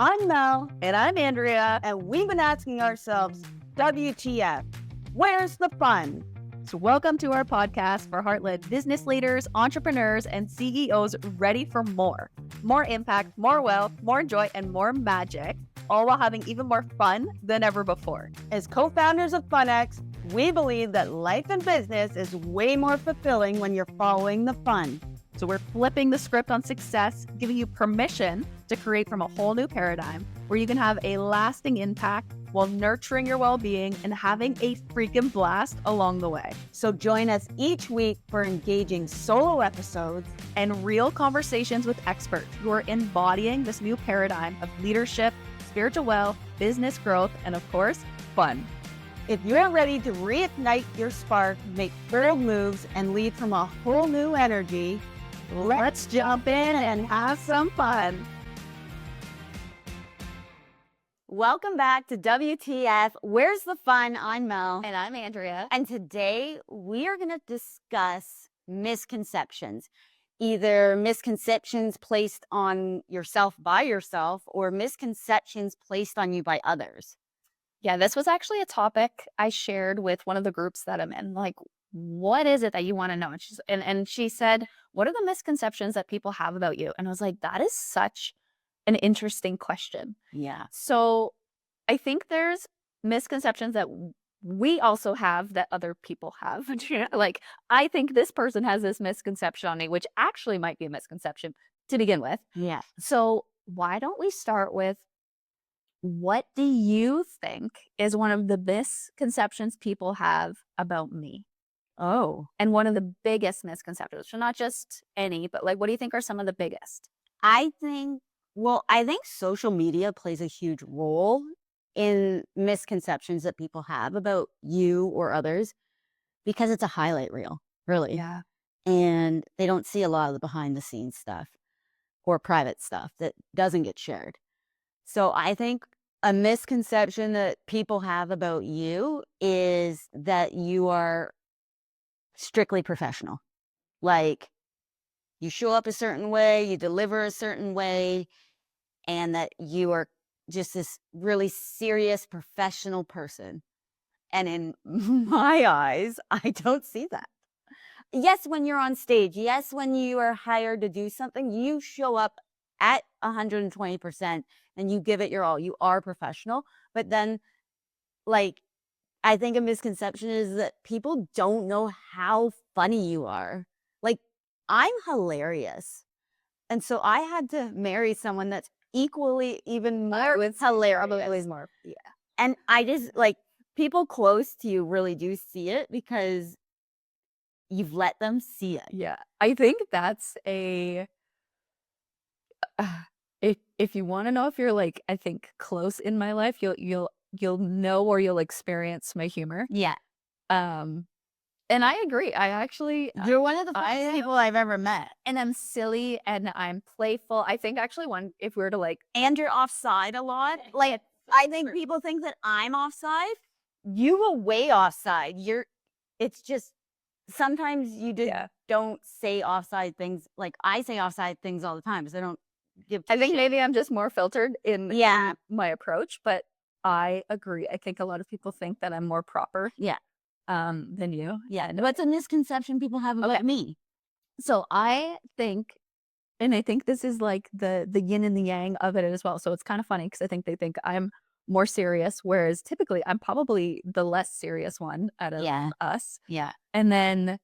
I'm Mel, And I'm Andrea. and we've been asking ourselves, WTF? Where's the fun? So, welcome to our podcast for heart-led business leaders, entrepreneurs, and CEOs ready for more. More impact, more wealth, more joy, and more magic, all while having even more fun than ever before. As co-founders of FunX, we believe that life and business is way more fulfilling when you're following the fun. So we're flipping the script on success, giving you permission to create from a whole new paradigm where you can have a lasting impact while nurturing your well-being and having a freaking blast along the way. So join us each week for engaging solo episodes and real conversations with experts who are embodying this new paradigm of leadership, spiritual wealth, business growth, and of course, fun. If you're ready to reignite your spark, make bold moves, and lead from a whole new energy, let's jump in and have some fun. Welcome back to WTF. Where's the fun? I'm Mel. And I'm Andrea. And today we are going to discuss misconceptions. Either misconceptions placed on yourself by yourself or misconceptions placed on you by others. Yeah, this was actually a topic I shared with one of the groups that I'm in. Like, what is it that you want to know? And she said, what are the misconceptions that people have about you? And I was like, that is such an interesting question. Yeah. So I think there's misconceptions that we also have that other people have. Like, I think this person has this misconception on me, which actually might be a misconception to begin with. Yeah. So why don't we start with, what do you think is one of the misconceptions people have about me? Oh. And one of the biggest misconceptions, so not just any, but like, what do you think are some of the biggest? I think social media plays a huge role in misconceptions that people have about you or others because it's a highlight reel, really. Yeah. And they don't see a lot of the behind the scenes stuff or private stuff that doesn't get shared. So I think a misconception that people have about you is that you are strictly professional. Like, you show up a certain way, you deliver a certain way, and that you are just this really serious professional person. And in my eyes, I don't see that. Yes, when you're on stage, yes, when you are hired to do something, you show up at 120% and you give it your all. You are professional. But then, like, I think a misconception is that people don't know how funny you are. Like, I'm hilarious. And so I had to marry someone that's equally even more hilarious. More. Yeah. And I just, like, people close to you really do see it because you've let them see it. Yeah. I think that's if you want to know if you're like, I think close in my life, you'll know, or you'll experience my humor. Yeah. And I agree. I actually, You're one of the funniest people I've ever met. and I'm silly and I'm playful. I think actually if we were to like, And you're offside a lot. Like, I think people think that I'm offside. You go way offside. It's just, sometimes you just don't say offside things. Like, I say offside things all the time because I don't give I think shit. maybe I'm just more filtered in my approach, but I agree. I think a lot of people think that I'm more proper. Yeah. Than you. Yeah. What's a misconception people have about me? So I think, and I think this is like the yin and the yang of it as well. So it's kind of funny because I think they think I'm more serious, whereas typically I'm probably the less serious one out of us. Yeah. And then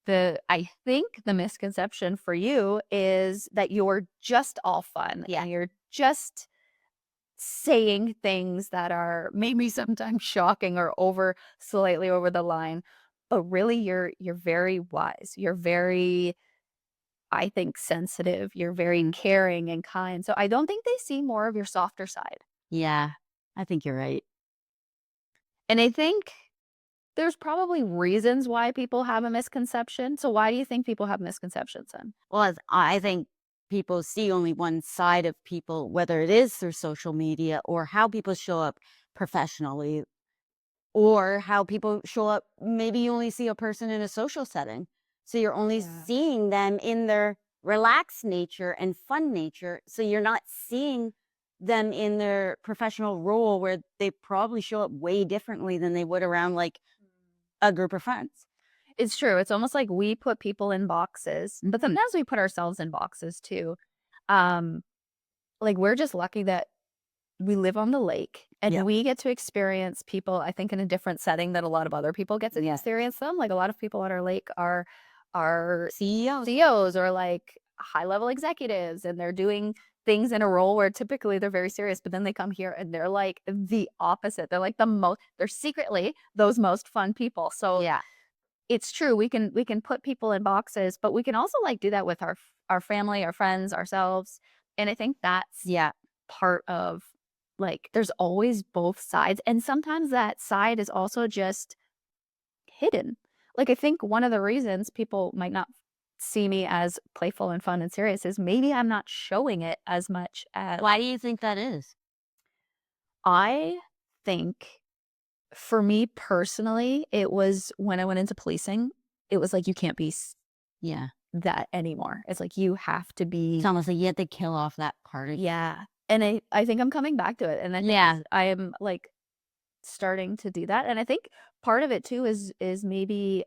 I think the misconception for you is that you're just all fun. Yeah. And you're just saying things that are maybe sometimes shocking or slightly over the line, but really you're very wise. You're very, I think, sensitive. You're very caring and kind. So I don't think they see more of your softer side. Yeah. I think you're right. And I think there's probably reasons why people have a misconception. So why do you think people have misconceptions then? Well, I think people see only one side of people, whether it is through social media or how people show up professionally, or how people show up. Maybe you only see a person in a social setting. So you're only seeing them in their relaxed nature and fun nature. So you're not seeing them in their professional role where they probably show up way differently than they would around like a group of friends. It's true. It's almost like we put people in boxes, but Mhm. sometimes we put ourselves in boxes too. Um, like we're just lucky that we live on the lake and Yeah. we get to experience people, I think, in a different setting that a lot of other people get to Yeah. experience them. Like a lot of people at our lake are CEOs. CEOs or like high level executives and they're doing things in a role where typically they're very serious, but then they come here and they're like the opposite. They're like they're secretly those most fun people. So Yeah. it's true. We can put people in boxes, but we can also like do that with our family, our friends, ourselves. And I think that's Yeah. part of like there's always both sides. And sometimes that side is also just hidden. Like I think one of the reasons people might not see me as playful and fun and serious is maybe I'm not showing it as much as Why do you think that is? I think for me personally, it was when I went into policing, it was like you can't be Yeah. that anymore. It's like you have to It's be almost like you have to kill off that part of you. yeah. And I think I'm coming back to it, and I think Yeah. I am, like, starting to do that, and I think part of it too is maybe,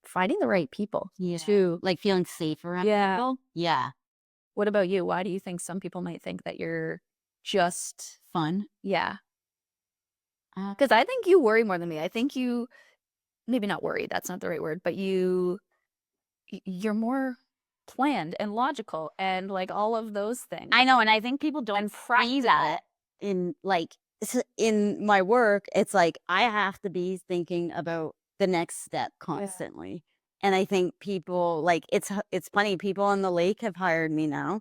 finding the right people Yeah. too. Like feeling safe around Yeah. people. Yeah. What about you? Why do you think some people might think that you're just Fun. yeah? Uh, Because I think you worry more than me. I think you maybe not worry, that's not the right word, but you're more planned and logical and, like, all of those things, I know, and I think people and don't see practical. that in like in my work. It's like I have to be thinking about the next step Yeah. constantly. And I think people like it's funny, people on the lake have hired me now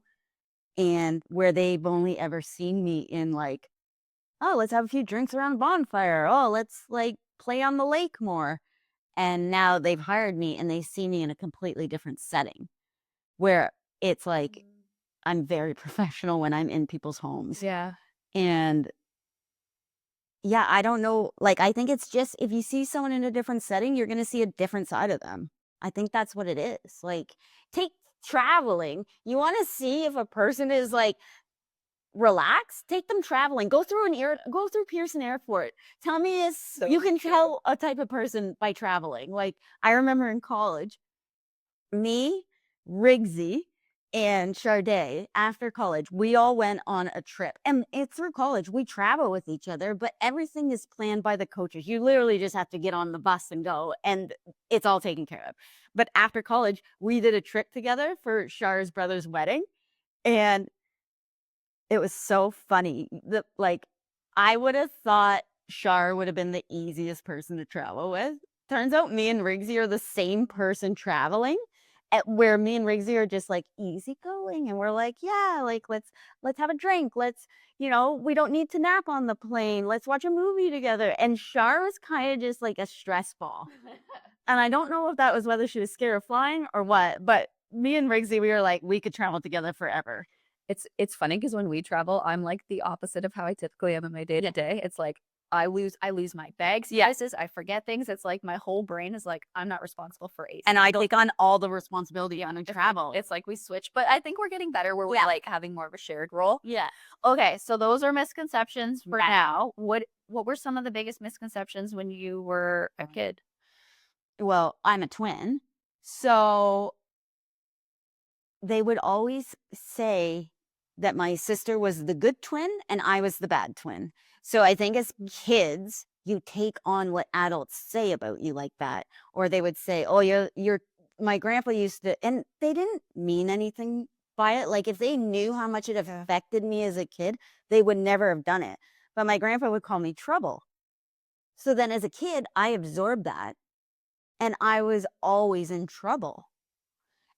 and where they've only ever seen me in like, oh, let's have a few drinks around the bonfire. Oh, let's like play on the lake more. And now they've hired me and they see me in a completely different setting where it's like Mhm. I'm very professional when I'm in people's homes. Yeah. And yeah, I don't know. Like, I think it's just if you see someone in a different setting, you're going to see a different side of them. I think that's what it is. Like, take traveling. You want to see if a person is like relaxed, take them traveling. Go through Pearson Airport. Tell me is you So can true. tell a type of person by traveling. Like, I remember in college, me, Rigsy, and Charday, after college, we all went on a trip. And it's through college. We travel with each other, but everything is planned by the coaches. You literally just have to get on the bus and go, and it's all taken care of. But after college, we did a trip together for Char's brother's wedding. And it was so funny. I would have thought Shar would have been the easiest person to travel with. Turns out me and Rigsy are the same person traveling, at where me and Rigsy are just like easygoing, and we're like, yeah, like let's have a drink. We don't need to nap on the plane. Let's watch a movie together. And Shar was kind of just like a stress ball. And I don't know if that was whether she was scared of flying or what, but me and Rigsy, we were like, we could travel together forever. It's funny because when we travel, I'm like the opposite of how I typically am in my day to Yeah. day. It's like I lose my bags, Yeah. places, I forget things. It's like my whole brain is like, I'm not responsible for a And I single take on all the responsibility on a travel. it's like we switch, but I think we're getting better where we're Yeah. like having more of a shared role. Yeah. Okay, so those are misconceptions for Yeah. now. What were some of the biggest misconceptions when you were a kid? Well, I'm a twin. So they would always say that my sister was the good twin and I was the bad twin. So I think as kids, you take on what adults say about you like that. Or they would say, oh, my grandpa used to, and they didn't mean anything by it. Like if they knew how much it Yeah. affected me as a kid, they would never have done it. But my grandpa would call me trouble. So then as a kid, I absorbed that and I was always in trouble.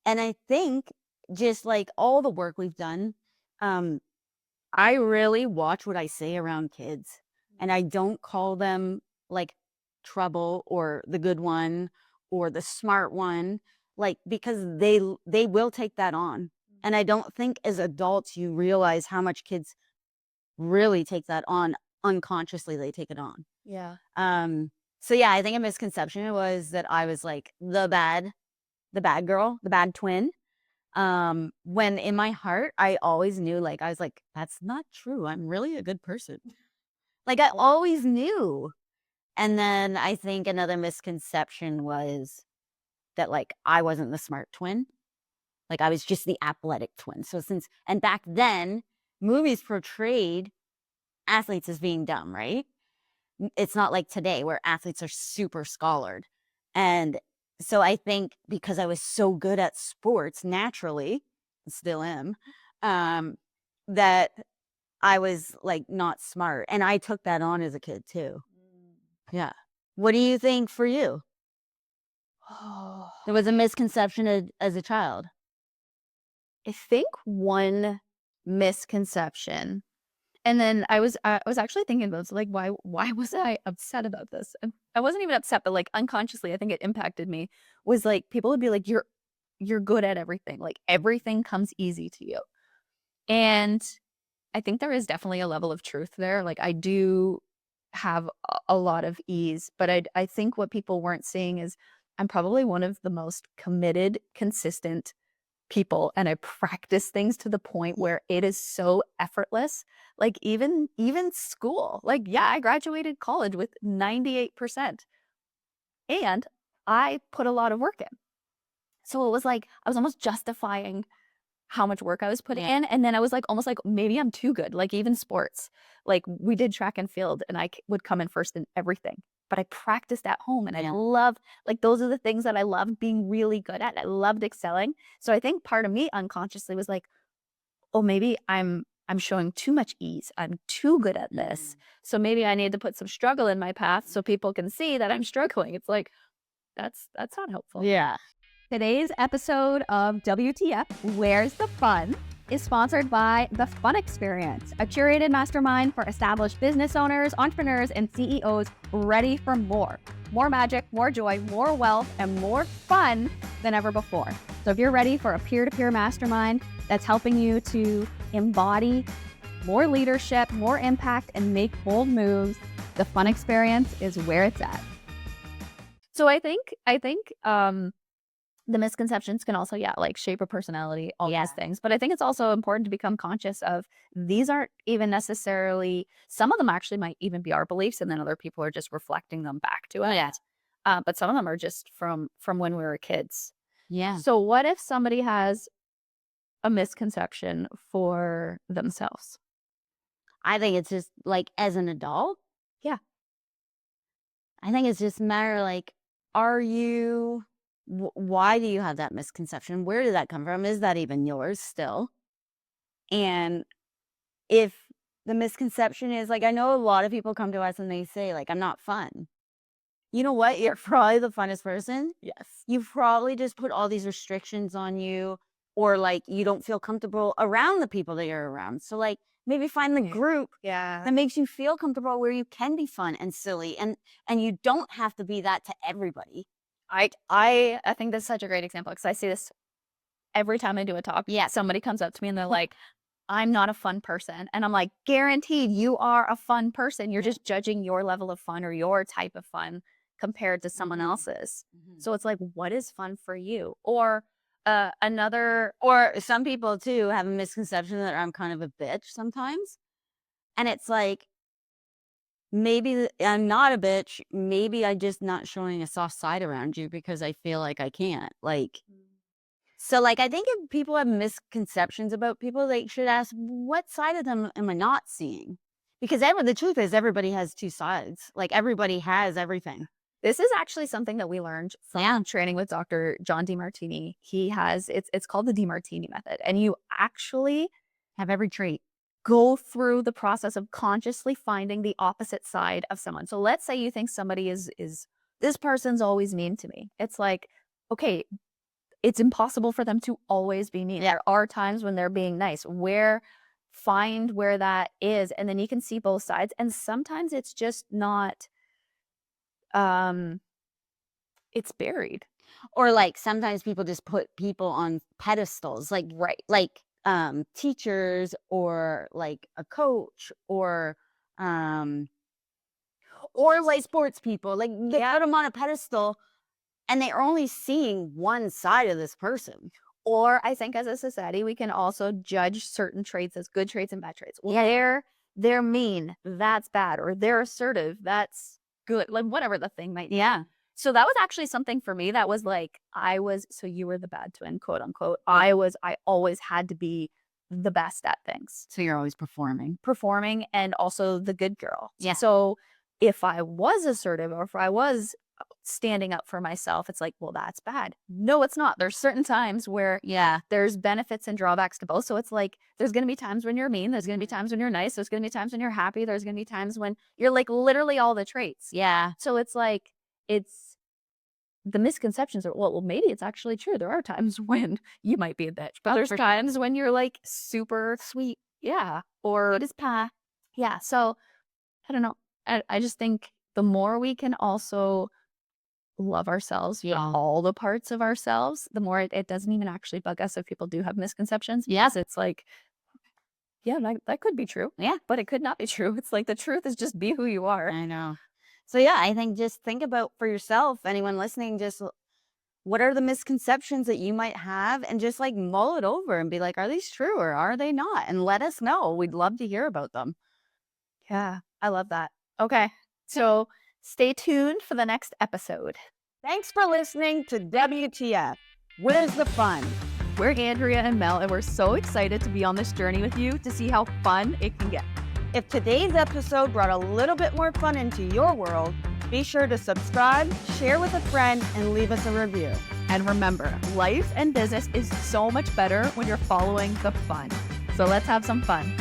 And I think just like all the work we've done, um, I really watch what I say around kids and I don't call them like trouble or the good one or the smart one, like because they will take that on. And I don't think as adults you realize how much kids really take that on unconsciously they take it on. Yeah. Um, so yeah, I think a misconception was that I was like the bad girl, the bad twin. When in my heart, I always knew, like, I was like, "That's not true. I'm really a good person." Like, I always knew. And then I think another misconception was that, like, I wasn't the smart twin. Like, I was just the athletic twin. So and back then, movies portrayed athletes as being dumb, right? It's not like today where athletes are super scholared. And so I think because I was so good at sports naturally, still am, um, that I was, like, not smart, and I took that on as a kid too. Yeah. What do you think for you? Oh, There was a misconception as a child. I think one misconception, and then I was actually thinking about this, like, why was I upset about this? And I wasn't even upset, but, like, unconsciously, I think it impacted me, was, like, people would be like, "You're good at everything, like, everything comes easy to you." And I think there is definitely a level of truth there, like, I do have a lot of ease, but I think what people weren't seeing is I'm probably one of the most committed, consistent people, and I practice things to the point where it is so effortless. Like, even school, like, yeah, I graduated college with 98%, and I put a lot of work in. So it was like I was almost justifying how much work I was putting Yeah, in, and then I was like, almost like, maybe I'm too good, like, even sports. Like, we did track and field, and I would come in first in everything, but I practiced at home, and I yeah, love, like, those are the things that I loved being really good at. I loved excelling. So I think part of me unconsciously was like, "Oh, maybe I'm showing too much ease. I'm too good at this. mhm, So maybe I need to put some struggle in my path so people can see that I'm struggling." It's like, that's not helpful. yeah. Today's episode of WTF Where's the Fun is sponsored by The Fun Experience, a curated mastermind for established business owners, entrepreneurs, and CEOs ready for more. More magic, more joy, more wealth, and more fun than ever before. So if you're ready for a peer-to-peer mastermind that's helping you to embody more leadership, more impact, and make bold moves, The Fun Experience is where it's at. So I think the misconceptions can also, yeah, like, shape a personality, all Yeah, these things, but I think it's also important to become conscious of these aren't even necessarily, some of them actually might even be our beliefs, and then other people are just reflecting them back to us. yeah, But some of them are just from when we were kids. yeah. So what if somebody has a misconception for themselves? I think it's just, like, as an adult, Yeah. I think it's just a matter, like, are you why do you have that misconception? Where did that come from? Is that even yours still? And if the misconception is, like, I know a lot of people come to us and they say, like, "I'm not fun." You know what? You're probably the funnest person. Yes. You've probably just put all these restrictions on you, or, like, you don't feel comfortable around the people that you're around. So, like, maybe find the group Yeah. that makes you feel comfortable where you can be fun and silly, and you don't have to be that to everybody. I think that's such a great example because I see this every time I do a talk. Yeah. Somebody comes up to me and they're like, "I'm not a fun person." And I'm like, "Guaranteed you are a fun person. You're Yeah. just judging your level of fun or your type of fun compared to someone Mhm. else's." Mhm. So it's like, what is fun for you? Or another, Or some people too have a misconception that I'm kind of a bitch sometimes. And it's like, maybe I'm not a bitch. Maybe I just not showing a soft side around you because I feel like I can't. Like, so, like, I think if people have misconceptions about people, they should ask, what side of them am I not seeing? Because the truth is, everybody has two sides. Like, everybody has everything. this is actually something that we learned Yeah. from training with Dr. John DeMartini. He has, it's called the DeMartini method. And you actually Have every trait. go through the process of consciously finding the opposite side of someone. So let's say you think somebody is this person's always mean to me. It's like, okay, it's impossible for them to always be mean. Yeah. There are times when they're being nice. Find where that is, and then you can see both sides. And sometimes it's just not, um it's buried. Or, like, sometimes people just put people on pedestals, Right. teachers or, like, a coach um, or, like, sports people. Like, they Yeah. put them on a pedestal and they're only seeing one side of this person. Or I think as a society, we can also judge certain traits as good traits and bad traits. Well, they're mean, that's bad, or they're assertive, that's good. Like whatever the thing might be. Yeah. So that was actually something for me that was like so you were the bad twin, quote unquote. I always had to be the best at things, So you're always performing. performing and also the good girl. Yeah. So if I was assertive or if I was standing up for myself, it's like, well, that's bad. No, it's not. There's certain times where Yeah. there's benefits and drawbacks to both. So it's like, there's going to be times when you're mean. There's going to be times when you're nice. There's going to be times when you're happy. There's going to be times when you're like literally all the traits. Yeah. So it's like, it's the misconceptions are, well, maybe it's actually true. There are times when you might be a bitch, but there's times when you're like super sweet. Yeah. Or Good as pie. yeah. So I don't know. I just think the more we can also love ourselves, Yeah. all the parts of ourselves, the more it doesn't even actually bug us if people do have misconceptions. Yeah. Because it's like, yeah, that could be true. Yeah. But it could not be true. It's like the truth is just be who you are. I know. So yeah, I think just think about for yourself, anyone listening, just what are the misconceptions that you might have and just like mull it over and be like, are these true or are they not? And let us know. We'd love to hear about them. Yeah, I love that. Okay. So stay tuned for the next episode. Thanks for listening to WTF. Where's the fun? We're Andrea and Mel, and we're so excited to be on this journey with you to see how fun it can get. If today's episode brought a little bit more fun into your world, be sure to subscribe, share with a friend, and leave us a review. And remember, life and business is so much better when you're following the fun. So let's have some fun.